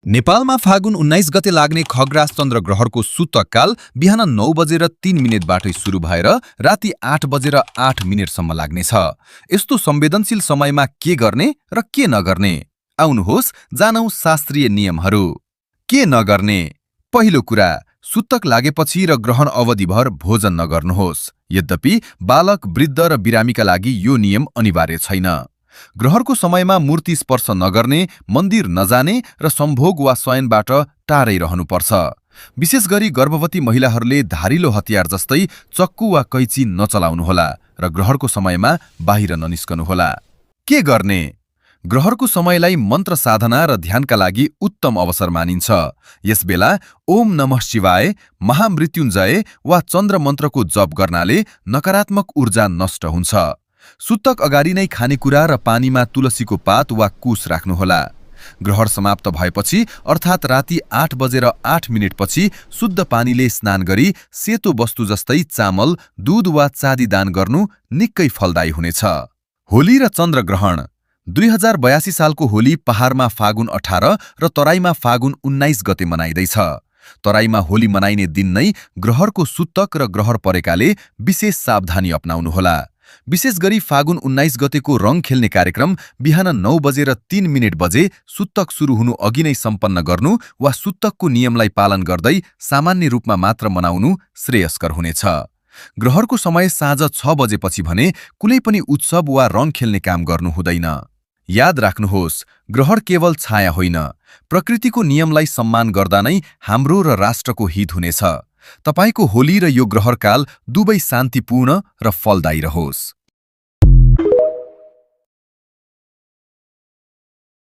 नेपालमा फागुन 19 गते लाग्ने खग्रास चन्द्र ग्रहणको सूतककाल बिहान 9 बजेर 3 मिनेटबाटै सुरु भएर राति 8 बजेर 8 मिनेटसम्म लाग्नेछ। यस्तो संवेदनशील समयमा के गर्ने र के नगर्ने? आउनुहोस् जानौं शास्त्रीय नियमहरू। के नगर्ने? पहिलो कुरा, सूतक लागेपछि र ग्रहण अवधिभर भोजन नगर्नुहोस्। यद्यपि बालक, वृद्ध र बिरामीका लागि यो नियम अनिवार्य छैन। ग्रहणको समयमा मूर्ति स्पर्श नगर्ने, मन्दिर नजाने र सम्भोग वा शयनबाट टाढै रहनुपर्छ। विशेष गरी गर्भवती महिलाहरूले धारिलो हतियार जस्तै चक्कु वा कैची नचलाउनुहोला र ग्रहणको समयमा बाहिर ननिस्कनुहोला। के गर्ने? ग्रहणको समयलाई मन्त्र साधना र ध्यानका लागि उत्तम अवसर मानिन्छ। यसबेला ओम नमः शिवाय, महामृत्युञ्जय वा चन्द्र मन्त्रको जप गर्नाले नकारात्मक ऊर्जा नष्ट हुन्छ। सूतक अगाडि नै खानेकुरा र पानीमा तुलसीको पात वा कुश राख्नुहोला। ग्रहण समाप्त भएपछि अर्थात् राति 8 बजेर 8 मिनेटपछि शुद्ध पानीले स्नान गरी सेतो वस्तु जस्तै चामल, दूध वा चाँदी दान गर्नु निकै फलदायी हुनेछ। होली र चन्द्रग्रहण। 2082 सालको होली पहाडमा फागुन 18 र तराईमा फागुन 19 गते मनाइँदैछ। तराईमा होली मनाइने दिन नै ग्रहणको सूतक र ग्रहण परेकाले विशेष सावधानी अपनाउनुहोला। विशेष गरी फागुन 19 गतेको रङ खेल्ने कार्यक्रम बिहान 9 बजेर 3 मिनेट बजे सूतक सुरु हुनु अघि नै सम्पन्न गर्नु वा सूतकको नियमलाई पालन गर्दै सामान्य रूपमा मात्र मनाउनु श्रेयस्कर हुनेछ। ग्रहणको समय साँझ 6 बजेपछि भने कुनै पनि उत्सव वा रङ खेल्ने काम गर्नु हुँदैन। याद राख्नुहोस्, ग्रहण केवल छाया होइन, प्रकृतिको नियमलाई सम्मान गर्दा नै हाम्रो र राष्ट्रको हित हुनेछ। तपाईको होली र यो ग्रहणकाल दुवै शान्तिपूर्ण र फलदायी रहोस्।